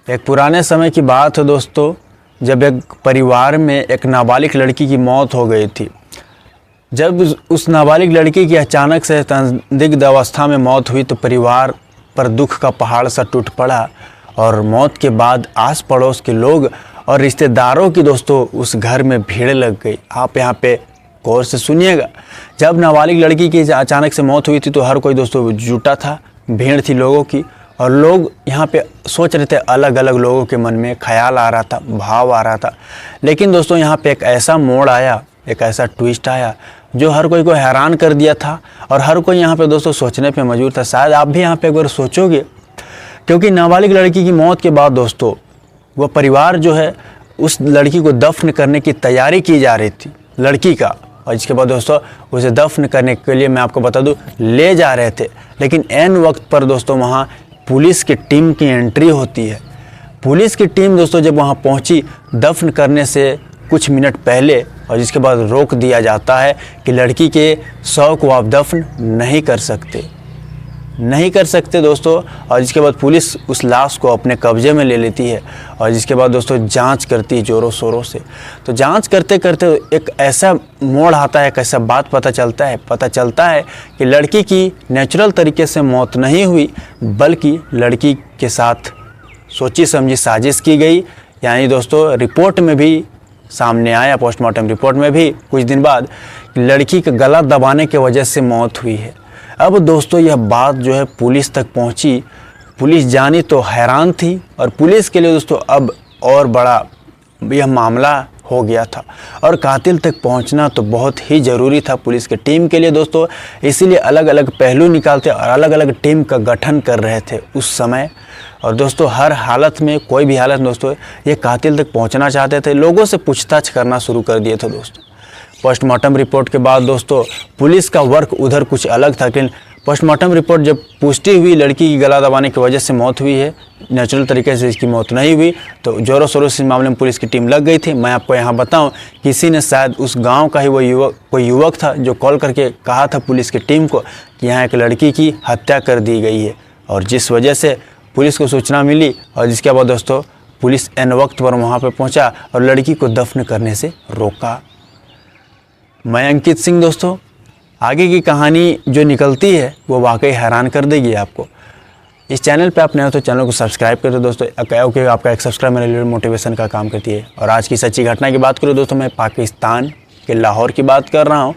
एक पुराने समय की बात है दोस्तों, जब एक परिवार में एक नाबालिग लड़की की मौत हो गई थी। जब उस नाबालिग लड़की की अचानक से संदिग्ध अवस्था में मौत हुई तो परिवार पर दुख का पहाड़ सा टूट पड़ा और मौत के बाद आस पड़ोस के लोग और रिश्तेदारों की दोस्तों उस घर में भीड़ लग गई। आप यहाँ पे गौर से सुनिएगा। जब नाबालिग लड़की की अचानक से मौत हुई थी तो हर कोई दोस्तों जुटा था, भीड़ थी लोगों की, और लोग यहाँ पे सोच रहे थे, अलग अलग लोगों के मन में ख्याल आ रहा था, भाव आ रहा था। लेकिन दोस्तों यहाँ पे एक ऐसा मोड़ आया, एक ऐसा ट्विस्ट आया जो हर कोई को हैरान कर दिया था और हर कोई यहाँ पे दोस्तों सोचने पे मजबूर था। शायद आप भी यहाँ पे एक बार सोचोगे, क्योंकि नाबालिग लड़की की मौत के बाद दोस्तों वह परिवार जो है उस लड़की को दफन करने की तैयारी की जा रही थी लड़की का, और इसके बाद दोस्तों उसे दफन करने के लिए मैं आपको बता दूं ले जा रहे थे। लेकिन ऐन वक्त पर दोस्तों वहाँ पुलिस की टीम की एंट्री होती है। पुलिस की टीम दोस्तों जब वहाँ पहुँची दफन करने से कुछ मिनट पहले, और जिसके बाद रोक दिया जाता है कि लड़की के शव को आप दफन नहीं कर सकते दोस्तों। और जिसके बाद पुलिस उस लाश को अपने कब्जे में ले लेती है और जिसके बाद दोस्तों जांच करती है ज़ोरों शोरों से। तो जांच करते करते एक ऐसा मोड़ आता है, एक ऐसा बात पता चलता है कि लड़की की नेचुरल तरीके से मौत नहीं हुई, बल्कि लड़की के साथ सोची समझी साजिश की गई। यानी दोस्तों रिपोर्ट में भी सामने आया, पोस्टमार्टम रिपोर्ट में भी कुछ दिन बाद, लड़की का गला दबाने की वजह से मौत हुई है। अब दोस्तों यह बात जो है पुलिस तक पहुंची, पुलिस जानी तो हैरान थी, और पुलिस के लिए दोस्तों अब और बड़ा यह मामला हो गया था और कातिल तक पहुंचना तो बहुत ही ज़रूरी था पुलिस के टीम के लिए दोस्तों। इसीलिए अलग अलग पहलू निकालते और अलग अलग टीम का गठन कर रहे थे उस समय। और दोस्तों हर हालत में, कोई भी हालत दोस्तों, ये कातिल तक पहुंचना चाहते थे। लोगों से पूछताछ करना शुरू कर दिए थे दोस्तों। पोस्टमार्टम रिपोर्ट के बाद दोस्तों पुलिस का वर्क उधर कुछ अलग था, लेकिन पोस्टमार्टम रिपोर्ट जब पुष्टि हुई लड़की की गला दबाने की वजह से मौत हुई है, नेचुरल तरीके से इसकी मौत नहीं हुई, तो ज़ोरों शोरों से इस मामले में पुलिस की टीम लग गई थी। मैं आपको यहाँ बताऊँ, किसी ने शायद उस गांव का ही वो कोई युवक था जो कॉल करके कहा था पुलिस की टीम को कि यहाँ एक लड़की की हत्या कर दी गई है, और जिस वजह से पुलिस को सूचना मिली और जिसके बाद दोस्तों पुलिस एन वक्त पर वहाँ पर पहुँचा और लड़की को दफन करने से रोका। मैं अंकित सिंह दोस्तों, आगे की कहानी जो निकलती है वो वाकई हैरान कर देगी आपको। इस चैनल पे आप नए हो तो चैनल को सब्सक्राइब कर दो दोस्तों, क्योंकि आपका एक सब्सक्राइब मेरे लिए मोटिवेशन का काम करती है। और आज की सच्ची घटना की बात करूँ दोस्तों, मैं पाकिस्तान के लाहौर की बात कर रहा हूँ।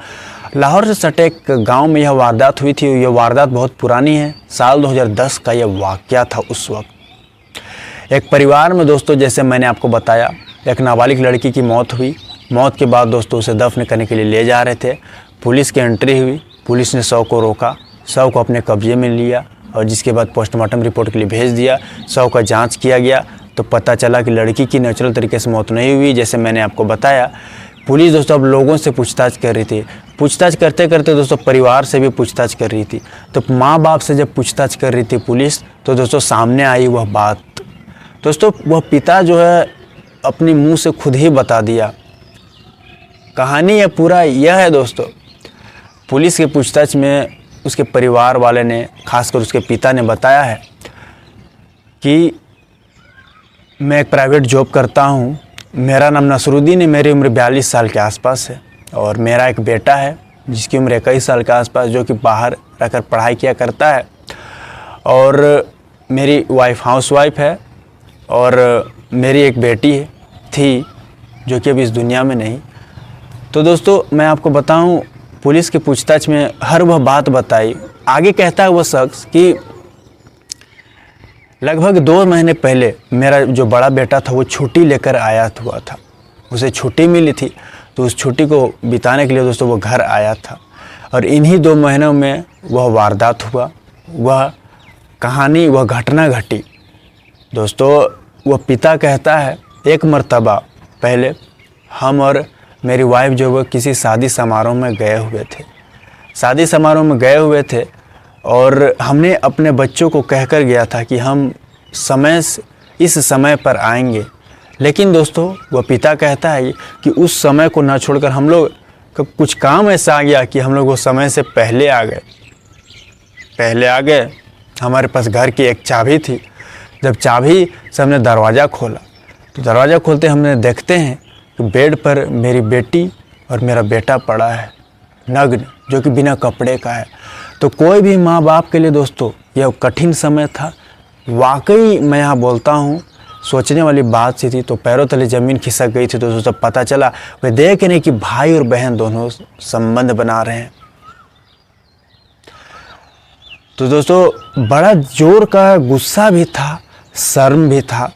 लाहौर से सटे एक गाँव में यह वारदात हुई थी। यह वारदात बहुत पुरानी है, साल 2010 का यह वाक़या था। उस वक्त एक परिवार में दोस्तों, जैसे मैंने आपको बताया, एक नाबालिग लड़की की मौत हुई। मौत के बाद दोस्तों उसे दफन करने के लिए ले जा रहे थे। पुलिस की एंट्री हुई, पुलिस ने शव को रोका, शव को अपने कब्जे में लिया और जिसके बाद पोस्टमार्टम रिपोर्ट के लिए भेज दिया। शव का जांच किया गया तो पता चला कि लड़की की नेचुरल तरीके से मौत नहीं हुई, जैसे मैंने आपको बताया। पुलिस दोस्तों अब लोगों से पूछताछ कर रही थी। पूछताछ करते करते दोस्तों परिवार से भी पूछताछ कर रही थी। तो माँ बाप से जब पूछताछ कर रही थी पुलिस, तो दोस्तों सामने आई वह बात। दोस्तों वह पिता जो है अपने मुँह से खुद ही बता दिया। कहानी यह पूरा यह है दोस्तों, पुलिस के पूछताछ में उसके परिवार वाले ने, खासकर उसके पिता ने बताया है कि मैं एक प्राइवेट जॉब करता हूँ, मेरा नाम नसरुद्दीन है, मेरी उम्र 42 साल के आसपास है, और मेरा एक बेटा है जिसकी उम्र 21 साल के आसपास, जो कि बाहर रहकर पढ़ाई किया करता है, और मेरी वाइफ हाउसवाइफ है, और मेरी एक बेटी थी जो कि अभी इस दुनिया में नहीं। तो दोस्तों मैं आपको बताऊं, पुलिस के पूछताछ में हर वह बात बताई। आगे कहता है वह शख्स कि लगभग 2 महीने पहले मेरा जो बड़ा बेटा था वो छुट्टी लेकर आया हुआ था। उसे छुट्टी मिली थी तो उस छुट्टी को बिताने के लिए दोस्तों वो घर आया था, और इन्हीं 2 महीनों में वह वारदात हुआ, वह कहानी, वह घटना घटी। दोस्तों वह पिता कहता है, एक मर्तबा पहले हम और मेरी वाइफ जो वो किसी शादी समारोह में गए हुए थे और हमने अपने बच्चों को कहकर गया था कि हम इस समय पर आएंगे। लेकिन दोस्तों वह पिता कहता है कि उस समय को ना छोड़कर हम लोग का कुछ काम ऐसा आ गया कि हम लोग वो समय से पहले आ गए। हमारे पास घर की एक चाबी थी, जब चाबी से हमने दरवाज़ा खोला तो दरवाज़ा खोलते हमने देखते हैं कि बेड पर मेरी बेटी और मेरा बेटा पड़ा है नग्न, जो कि बिना कपड़े का है। तो कोई भी माँ बाप के लिए दोस्तों यह कठिन समय था। वाकई मैं यहाँ बोलता हूँ सोचने वाली बात सी थी। तो पैरों तले ज़मीन खिसक गई थी दोस्तों। जब पता चला वे देख नहीं कि भाई और बहन दोनों संबंध बना रहे हैं। तो दोस्तों बड़ा जोर का गुस्सा भी था, शर्म भी था।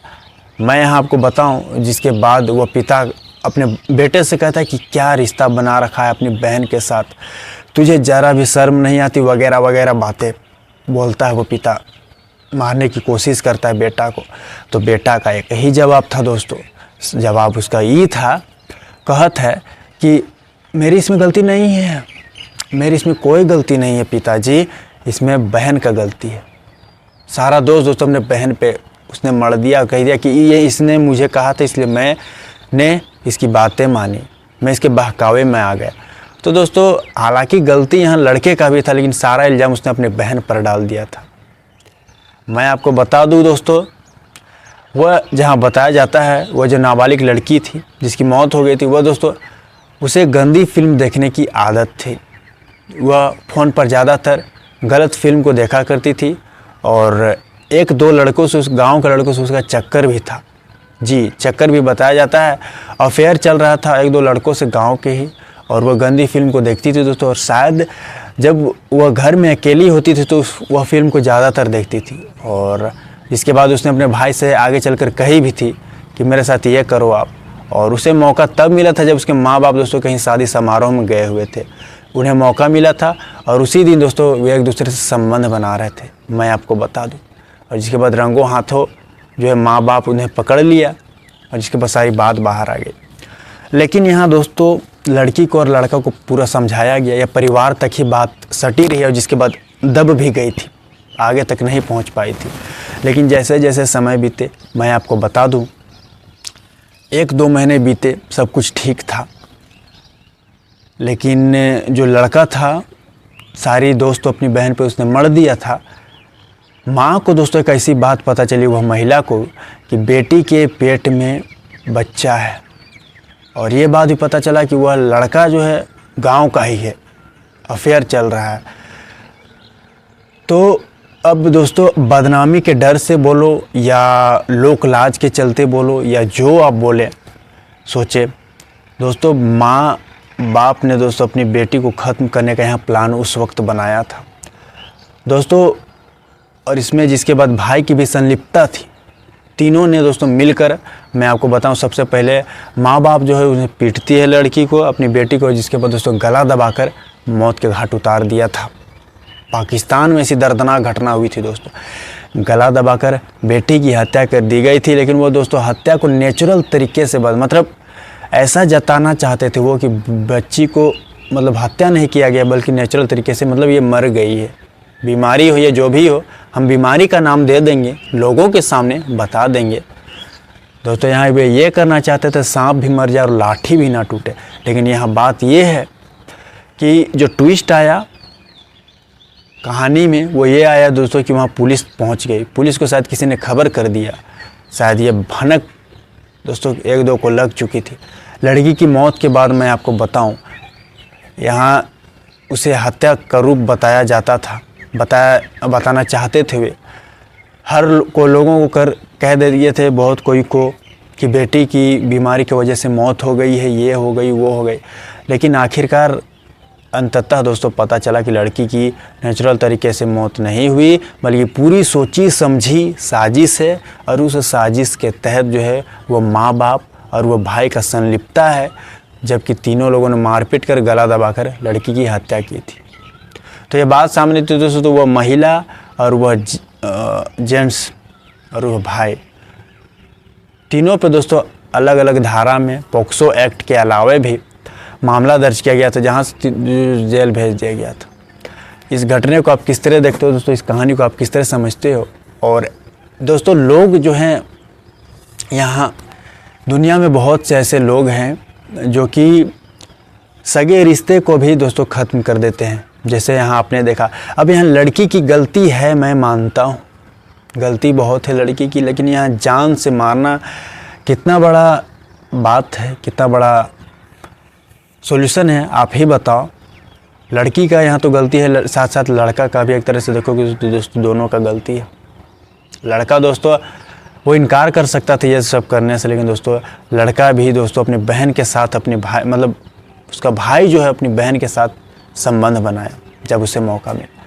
मैं यहाँ आपको बताऊं, जिसके बाद वह पिता अपने बेटे से कहता है कि क्या रिश्ता बना रखा है अपनी बहन के साथ, तुझे ज़रा भी शर्म नहीं आती, वगैरह वगैरह बातें बोलता है वो पिता। मारने की कोशिश करता है बेटा को। तो बेटा का एक ही जवाब था दोस्तों, जवाब उसका ये था, कहत है कि मेरी इसमें गलती नहीं है, मेरी इसमें कोई गलती नहीं है पिताजी, इसमें बहन का गलती है। सारा दोस्त दोस्तों अपने बहन पे उसने मर दिया, कह दिया कि ये इसने मुझे कहा था इसलिए मैंने इसकी बातें मानी, मैं इसके बहकावे में आ गया। तो दोस्तों हालांकि गलती यहाँ लड़के का भी था, लेकिन सारा इल्ज़ाम उसने अपने बहन पर डाल दिया था। मैं आपको बता दूँ दोस्तों, वह जहाँ बताया जाता है वह जो नाबालिग लड़की थी जिसकी मौत हो गई थी, वह दोस्तों उसे गंदी फिल्म देखने की आदत थी। वह फ़ोन पर ज़्यादातर गलत फिल्म को देखा करती थी और एक दो लड़कों से, उस गांव के लड़कों से उसका चक्कर भी था। जी, चक्कर भी बताया जाता है। अफेयर चल रहा था एक दो लड़कों से गांव के ही, और वह गंदी फिल्म को देखती थी दोस्तों। और शायद जब वह घर में अकेली होती थी तो वह फिल्म को ज़्यादातर देखती थी। और इसके बाद उसने अपने भाई से आगे चलकर कही भी थी कि मेरे साथ ये करो आप। और उसे मौका तब मिला था जब उसके माँ बाप दोस्तों कहीं शादी समारोह में गए हुए थे, उन्हें मौका मिला था और उसी दिन दोस्तों वे एक दूसरे से संबंध बना रहे थे, मैं आपको बता दूं। और जिसके बाद रंगों हाथों जो है माँ बाप उन्हें पकड़ लिया और जिसके बाद सारी बात बाहर आ गई। लेकिन यहाँ दोस्तों लड़की को और लड़का को पूरा समझाया गया, या परिवार तक ही बात सटी रही और जिसके बाद दब भी गई थी, आगे तक नहीं पहुँच पाई थी। लेकिन जैसे जैसे समय बीते, मैं आपको बता दूँ, 1-2 महीने बीते, सब कुछ ठीक था। लेकिन जो लड़का था, सारी दोस्तों अपनी बहन पे उसने मर दिया था। माँ को दोस्तों एक ऐसी बात पता चली, वह महिला को, कि बेटी के पेट में बच्चा है। और ये बात भी पता चला कि वह लड़का जो है गांव का ही है, अफेयर चल रहा है। तो अब दोस्तों बदनामी के डर से बोलो या लोक लाज के चलते बोलो या जो आप बोले, सोचे दोस्तों माँ बाप ने दोस्तों अपनी बेटी को ख़त्म करने का यहाँ प्लान उस वक्त बनाया था दोस्तों। और इसमें जिसके बाद भाई की भी संलिप्तता थी। तीनों ने दोस्तों मिलकर, मैं आपको बताऊं, सबसे पहले माँ बाप जो है उन्हें पीटती है लड़की को, अपनी बेटी को, जिसके बाद दोस्तों गला दबाकर मौत के घाट उतार दिया था। पाकिस्तान में ऐसी दर्दनाक घटना हुई थी दोस्तों, गला दबाकर बेटी की हत्या कर दी गई थी। लेकिन वो दोस्तों हत्या को नेचुरल तरीके से, मतलब ऐसा जताना चाहते थे वो कि बच्ची को मतलब हत्या नहीं किया गया बल्कि नेचुरल तरीके से, मतलब ये मर गई है, बीमारी हो या जो भी हो, हम बीमारी का नाम दे देंगे, लोगों के सामने बता देंगे। दोस्तों यहाँ वे ये करना चाहते थे सांप भी मर जाए और लाठी भी ना टूटे। लेकिन यहाँ बात ये है कि जो ट्विस्ट आया कहानी में वो ये आया दोस्तों कि वहाँ पुलिस पहुँच गई। पुलिस को शायद किसी ने खबर कर दिया, शायद ये भनक दोस्तों 1-2 को लग चुकी थी। लड़की की मौत के बाद मैं आपको बताऊं, यहाँ उसे हत्या का रूप बताया जाता था, बताना चाहते थे वे। हर को लोगों को कह दे दिए थे बहुत कोई को कि बेटी की बीमारी की वजह से मौत हो गई है, ये हो गई वो हो गई। लेकिन आखिरकार अंततः दोस्तों पता चला कि लड़की की नेचुरल तरीके से मौत नहीं हुई बल्कि पूरी सोची समझी साजिश है। और उस साजिश के तहत जो है वो माँ बाप और वो भाई का संलिप्तता है, जबकि तीनों लोगों ने मारपीट कर गला दबाकर लड़की की हत्या की थी। तो ये बात सामने थी दोस्तों। तो वह महिला और वह जेंट्स और वह भाई, तीनों पे दोस्तों अलग अलग धारा में पोक्सो एक्ट के अलावे भी मामला दर्ज किया गया था, जहाँ से जेल भेज दिया गया था। इस घटने को आप किस तरह देखते हो दोस्तों, इस कहानी को आप किस तरह समझते हो? और दोस्तों लोग जो हैं यहाँ दुनिया में बहुत से ऐसे लोग हैं जो कि सगे रिश्ते को भी दोस्तों ख़त्म कर देते हैं। जैसे यहाँ आपने देखा, अब यहाँ लड़की की गलती है, मैं मानता हूँ, गलती बहुत है लड़की की, लेकिन यहाँ जान से मारना कितना बड़ा बात है, कितना बड़ा सॉल्यूशन है, आप ही बताओ। लड़की का यहाँ तो गलती है, साथ साथ लड़का का भी एक तरह से देखोगे तो दोस्तों दोनों का गलती है। लड़का दोस्तों वो इनकार कर सकता था ये सब करने से, लेकिन दोस्तों लड़का भी दोस्तों अपनी बहन के साथ, अपने भाई मतलब उसका भाई जो है अपनी बहन के साथ संबंध बनाया जब उसे मौका मिला।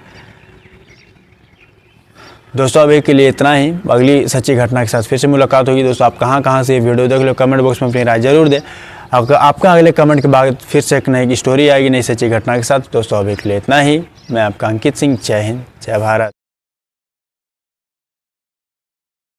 दोस्तों अब एक के लिए इतना ही, अगली सच्ची घटना के साथ फिर से मुलाकात होगी। दोस्तों आप कहाँ से ये वीडियो देख लो, कमेंट बॉक्स में अपनी राय जरूर दें। आपका अगले कमेंट के बाद फिर से एक नई स्टोरी आएगी नई सच्ची घटना के साथ। दोस्तों अब एक के लिए इतना ही, मैं आपका अंकित सिंह, जय हिंद, जय भारत।